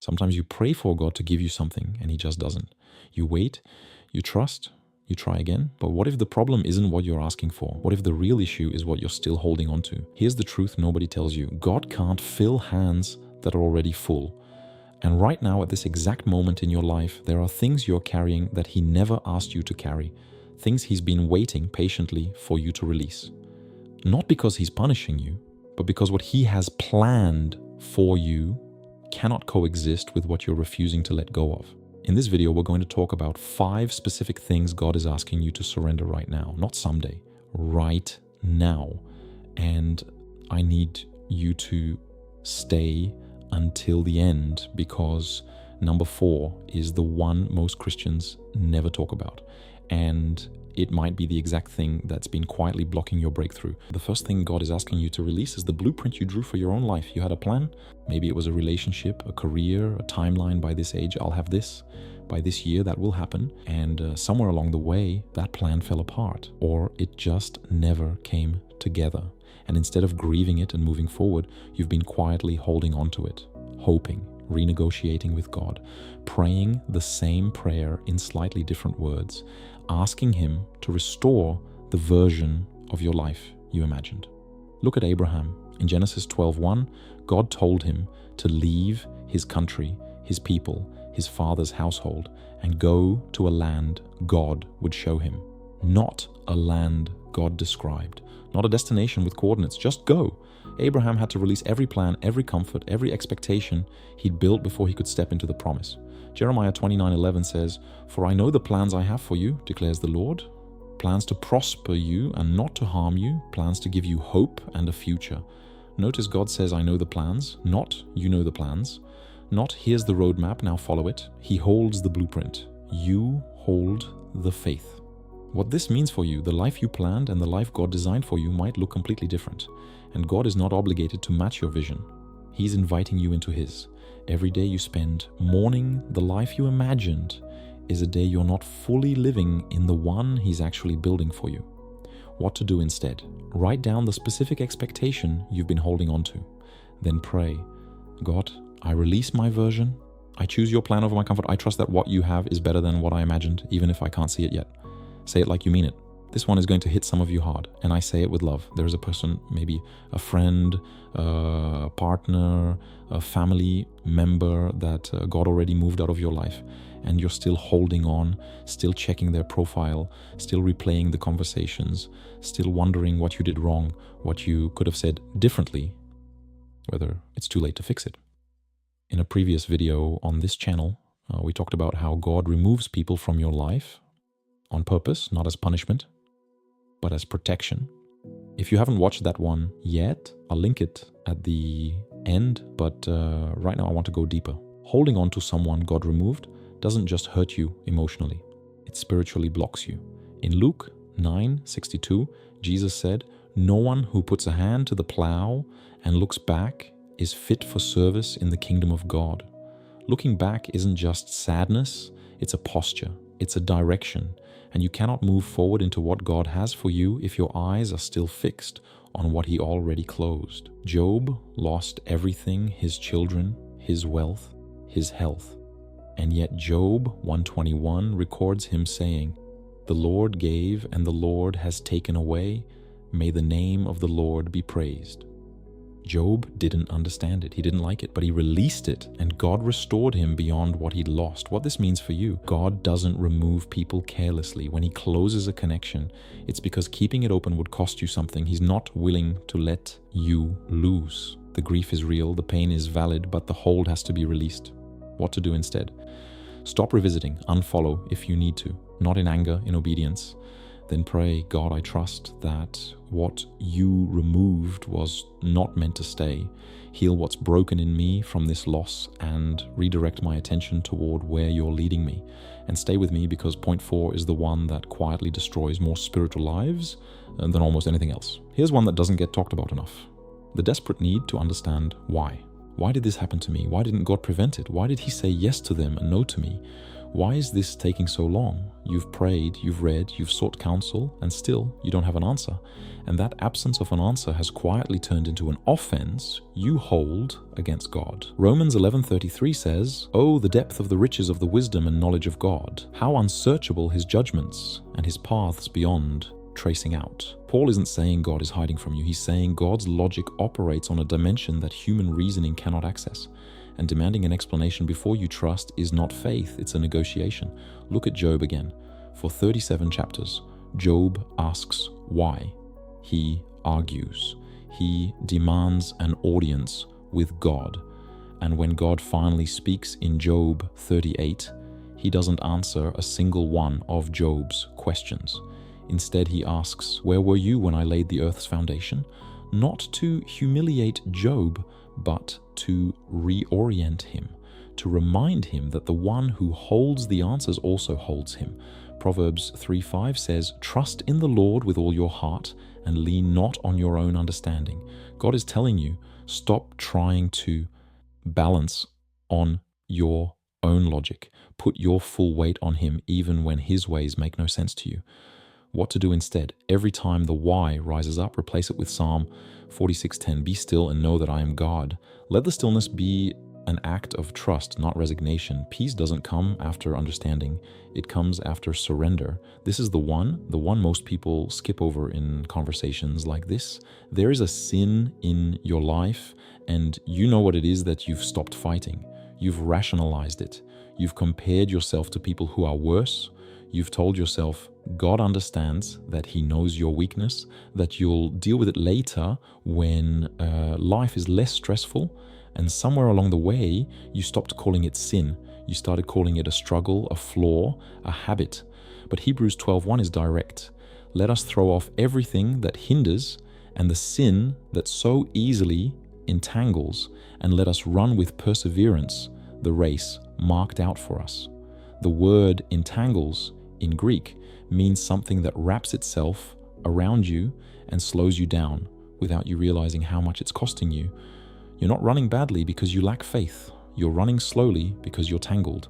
Sometimes you pray for God to give you something and he just doesn't. You wait, you trust, you try again. But what if the problem isn't what you're asking for? What if the real issue is what you're still holding on to? Here's the truth nobody tells you. God can't fill hands that are already full. And right now, at this exact moment in your life, there are things you're carrying that he never asked you to carry. Things he's been waiting patiently for you to release. Not because he's punishing you, but because what he has planned for you cannot coexist with what you're refusing to let go of. In this video, we're going to talk about 5 specific things God is asking you to surrender right now. Not someday, right now. And I need you to stay until the end, because number 4 is the one most Christians never talk about. And it might be the exact thing that's been quietly blocking your breakthrough. The first thing God is asking you to release is the blueprint you drew for your own life. You had a plan. Maybe it was a relationship, a career, a timeline. By this age, I'll have this. By this year, that will happen. And somewhere along the way, that plan fell apart, or it just never came together. And instead of grieving it and moving forward, you've been quietly holding on to it, hoping, renegotiating with God, praying the same prayer in slightly different words, asking him to restore the version of your life you imagined. Look at Abraham. In Genesis 12:1, God told him to leave his country, his people, his father's household, and go to a land God would show him. Not a land God described, not a destination with coordinates, just go. Abraham had to release every plan, every comfort, every expectation he'd built before he could step into the promise. Jeremiah 29:11 says, "For I know the plans I have for you, declares the Lord, plans to prosper you and not to harm you, plans to give you hope and a future." Notice God says, "I know the plans," not "you know the plans," not "here's the roadmap, now follow it." He holds the blueprint. You hold the faith. What this means for you, the life you planned and the life God designed for you might look completely different. And God is not obligated to match your vision. He's inviting you into his. Every day you spend mourning the life you imagined is a day you're not fully living in the one he's actually building for you. What to do instead? Write down the specific expectation you've been holding on to. Then pray, "God, I release my version. I choose your plan over my comfort. I trust that what you have is better than what I imagined, even if I can't see it yet." Say it like you mean it. This one is going to hit some of you hard, and I say it with love. There is a person, maybe a friend, a partner, a family member that God already moved out of your life, and you're still holding on, still checking their profile, still replaying the conversations, still wondering what you did wrong, what you could have said differently, whether it's too late to fix it. In a previous video on this channel, we talked about how God removes people from your life on purpose, not as punishment, but as protection. If you haven't watched that one yet, I'll link it at the end, but right now I want to go deeper. Holding on to someone God removed doesn't just hurt you emotionally, it spiritually blocks you. In Luke 9:62, Jesus said, "No one who puts a hand to the plow and looks back is fit for service in the kingdom of God." Looking back isn't just sadness, it's a posture, it's a direction. And you cannot move forward into what God has for you if your eyes are still fixed on what he already closed. Job lost everything, his children, his wealth, his health. And yet Job 121 records him saying, "The Lord gave and the Lord has taken away. May the name of the Lord be praised." Job didn't understand it. He didn't like it, but he released it, and God restored him beyond what he'd lost. What this means for you, God doesn't remove people carelessly. When he closes a connection, it's because keeping it open would cost you something. He's not willing to let you lose. The grief is real, the pain is valid, but the hold has to be released. What to do instead? Stop revisiting, unfollow if you need to, not in anger, in obedience. Then pray, "God, I trust that what you removed was not meant to stay. Heal what's broken in me from this loss and redirect my attention toward where you're leading me." And stay with me, because point 4 is the one that quietly destroys more spiritual lives than almost anything else. Here's one that doesn't get talked about enough. The desperate need to understand why. Why did this happen to me? Why didn't God prevent it? Why did he say yes to them and no to me? Why is this taking so long? You've prayed, you've read, you've sought counsel, and still you don't have an answer. And that absence of an answer has quietly turned into an offense you hold against God. Romans 11:33 says, "Oh, the depth of the riches of the wisdom and knowledge of God! How unsearchable his judgments and his paths beyond tracing out." Paul isn't saying God is hiding from you. He's saying God's logic operates on a dimension that human reasoning cannot access. And demanding an explanation before you trust is not faith, it's a negotiation. Look at Job again. For 37 chapters, Job asks why. He argues. He demands an audience with God. And when God finally speaks in Job 38, he doesn't answer a single one of Job's questions. Instead, he asks, "Where were you when I laid the earth's foundation?" Not to humiliate Job, but to reorient him, to remind him that the one who holds the answers also holds him. Proverbs 3:5 says, "Trust in the Lord with all your heart and lean not on your own understanding." God is telling you, stop trying to balance on your own logic. Put your full weight on him even when his ways make no sense to you. What to do instead? Every time the why rises up, replace it with Psalm 46:10. "Be still and know that I am God." Let the stillness be an act of trust, not resignation. Peace doesn't come after understanding. It comes after surrender. This is the one most people skip over in conversations like this. There is a sin in your life, and you know what it is that you've stopped fighting. You've rationalized it. You've compared yourself to people who are worse. You've told yourself, God understands that he knows your weakness, that you'll deal with it later when life is less stressful. And somewhere along the way, you stopped calling it sin. You started calling it a struggle, a flaw, a habit. But Hebrews 12:1 is direct. Let us throw off everything that hinders and the sin that so easily entangles, and let us run with perseverance the race marked out for us. The word entangles in Greek means something that wraps itself around you and slows you down without you realizing how much it's costing you. You're not running badly because you lack faith. You're running slowly because you're tangled.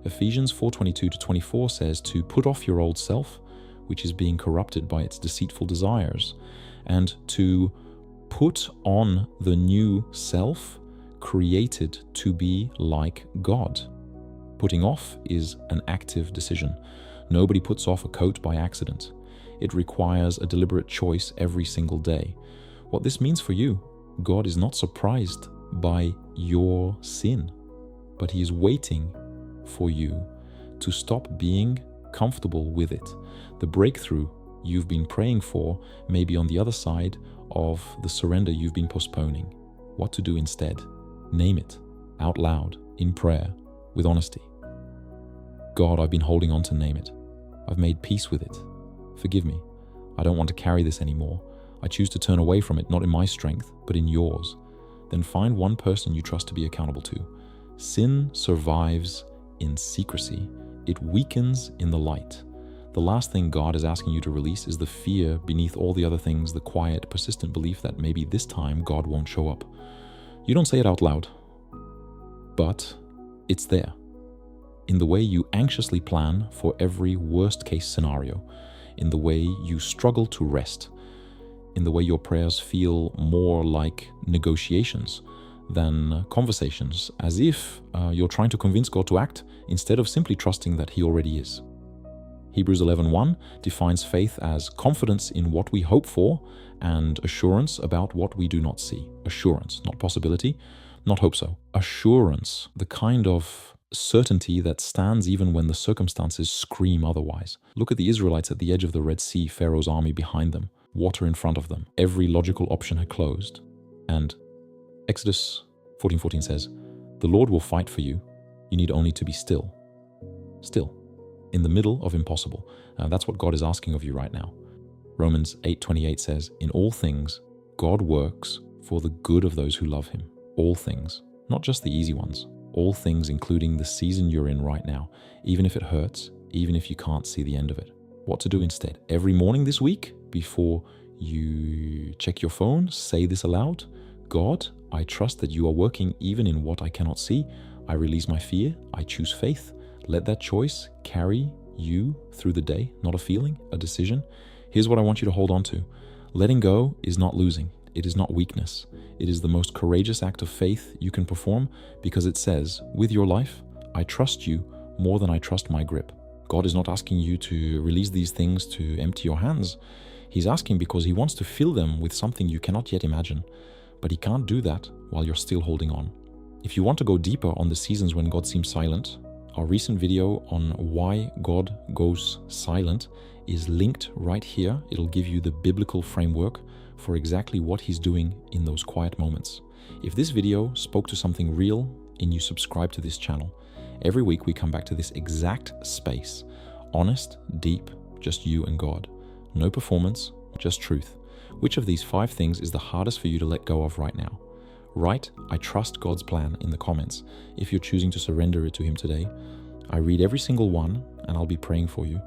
Ephesians 4:22-24 says to put off your old self, which is being corrupted by its deceitful desires, and to put on the new self, created to be like God. Putting off is an active decision. Nobody puts off a coat by accident. It requires a deliberate choice every single day. What this means for you, God is not surprised by your sin, but he is waiting for you to stop being comfortable with it. The breakthrough you've been praying for may be on the other side of the surrender you've been postponing. What to do instead? Name it out loud in prayer with honesty. God, I've been holding on to name it. I've made peace with it. Forgive me. I don't want to carry this anymore. I choose to turn away from it, not in my strength, but in yours. Then find one person you trust to be accountable to. Sin survives in secrecy. It weakens in the light. The last thing God is asking you to release is the fear beneath all the other things, the quiet, persistent belief that maybe this time God won't show up. You don't say it out loud, but it's there. In the way you anxiously plan for every worst-case scenario, in the way you struggle to rest, in the way your prayers feel more like negotiations than conversations, as if you're trying to convince God to act instead of simply trusting that he already is. Hebrews 11:1 defines faith as confidence in what we hope for and assurance about what we do not see. Assurance, not possibility, not hope so. Assurance, the kind of certainty that stands even when the circumstances scream otherwise. Look at the Israelites at the edge of the Red Sea, Pharaoh's army behind them, water in front of them. Every logical option had closed. And Exodus 14:14 says, "The Lord will fight for you. You need only to be still." Still. In the middle of impossible. That's what God is asking of you right now. Romans 8:28 says, "In all things, God works for the good of those who love him." All things, not just the easy ones. All things, including the season you're in right now, even if it hurts, even if you can't see the end of it. What to do instead? Every morning this week, before you check your phone, say this aloud. God, I trust that you are working even in what I cannot see. I release my fear. I choose faith. Let that choice carry you through the day, not a feeling, a decision. Here's what I want you to hold on to. Letting go is not losing. It is not weakness. It is the most courageous act of faith you can perform because it says, with your life, I trust you more than I trust my grip. God is not asking you to release these things to empty your hands. He's asking because he wants to fill them with something you cannot yet imagine. But he can't do that while you're still holding on. If you want to go deeper on the seasons when God seems silent, our recent video on why God goes silent is linked right here. It'll give you the biblical framework for exactly what he's doing in those quiet moments. If this video spoke to something real and you subscribe to this channel, every week we come back to this exact space. Honest, deep, just you and God. No performance, just truth. Which of these 5 things is the hardest for you to let go of right now? Write, I trust God's plan in the comments if you're choosing to surrender it to him today. I read every single one and I'll be praying for you.